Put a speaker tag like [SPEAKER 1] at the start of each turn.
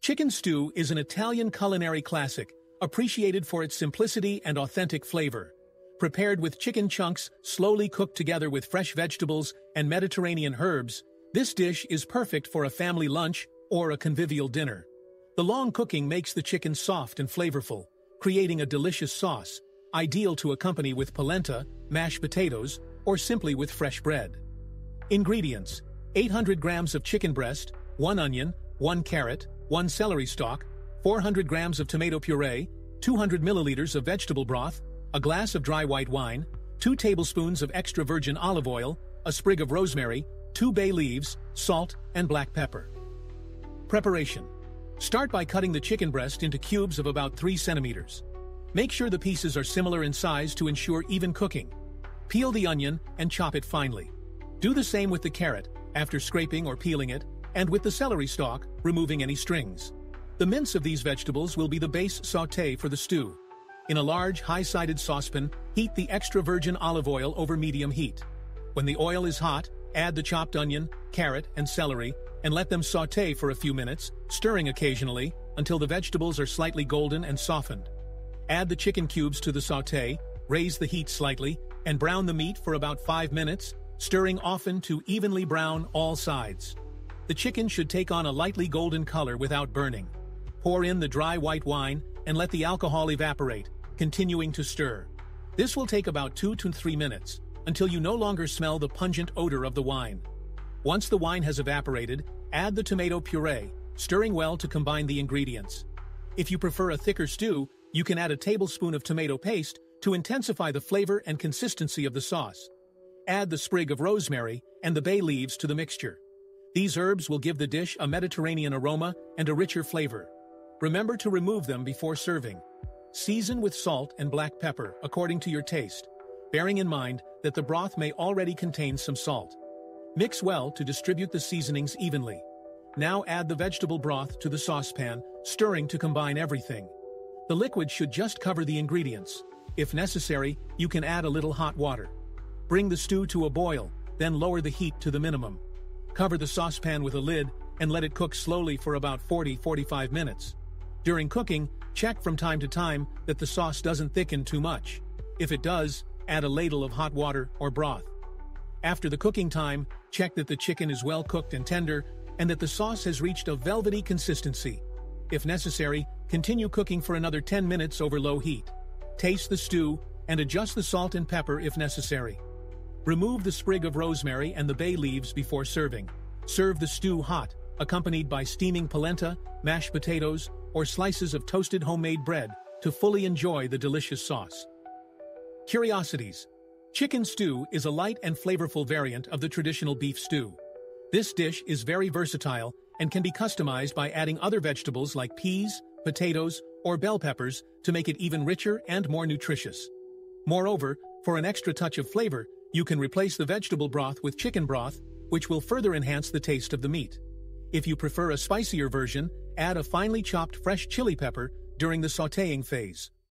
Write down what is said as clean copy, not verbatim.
[SPEAKER 1] Chicken stew is an Italian culinary classic, appreciated for its simplicity and authentic flavor. Prepared with chicken chunks slowly cooked together with fresh vegetables and Mediterranean herbs, this dish is perfect for a family lunch or a convivial dinner. The long cooking makes the chicken soft and flavorful, creating a delicious sauce, ideal to accompany with polenta, mashed potatoes, or simply with fresh bread. Ingredients: 800 grams of chicken breast, 1 onion, 1 carrot, 1 celery stalk, 400 grams of tomato puree, 200 milliliters of vegetable broth, a glass of dry white wine, 2 tablespoons of extra virgin olive oil, a sprig of rosemary, 2 bay leaves, salt, and black pepper. Preparation: start by cutting the chicken breast into cubes of about 3 centimeters. Make sure the pieces are similar in size to ensure even cooking. Peel the onion and chop it finely. Do the same with the carrot, after scraping or peeling it, and with the celery stalk, removing any strings. The mince of these vegetables will be the base sauté for the stew. In a large, high-sided saucepan, heat the extra virgin olive oil over medium heat. When the oil is hot, add the chopped onion, carrot, and celery, and let them sauté for a few minutes, stirring occasionally, until the vegetables are slightly golden and softened. Add the chicken cubes to the sauté, raise the heat slightly, and brown the meat for about 5 minutes, stirring often to evenly brown all sides. The chicken should take on a lightly golden color without burning. Pour in the dry white wine and let the alcohol evaporate, continuing to stir. This will take about 2 to 3 minutes, until you no longer smell the pungent odor of the wine. Once the wine has evaporated, add the tomato puree, stirring well to combine the ingredients. If you prefer a thicker stew, you can add a tablespoon of tomato paste to intensify the flavor and consistency of the sauce. Add the sprig of rosemary and the bay leaves to the mixture. These herbs will give the dish a Mediterranean aroma and a richer flavor. Remember to remove them before serving. Season with salt and black pepper according to your taste, bearing in mind that the broth may already contain some salt. Mix well to distribute the seasonings evenly. Now add the vegetable broth to the saucepan, stirring to combine everything. The liquid should just cover the ingredients. If necessary, you can add a little hot water. Bring the stew to a boil, then lower the heat to the minimum. Cover the saucepan with a lid and let it cook slowly for about 40-45 minutes. During cooking, check from time to time that the sauce doesn't thicken too much. If it does, add a ladle of hot water or broth. After the cooking time, check that the chicken is well cooked and tender and that the sauce has reached a velvety consistency. If necessary, continue cooking for another 10 minutes over low heat. Taste the stew and adjust the salt and pepper if necessary. Remove the sprig of rosemary and the bay leaves before serving. Serve the stew hot, accompanied by steaming polenta, mashed potatoes, or slices of toasted homemade bread to fully enjoy the delicious sauce. Curiosities. Chicken stew is a light and flavorful variant of the traditional beef stew. This dish is very versatile and can be customized by adding other vegetables like peas, potatoes, or bell peppers to make it even richer and more nutritious. Moreover, for an extra touch of flavor, you can replace the vegetable broth with chicken broth, which will further enhance the taste of the meat. If you prefer a spicier version, add a finely chopped fresh chili pepper during the sautéing phase.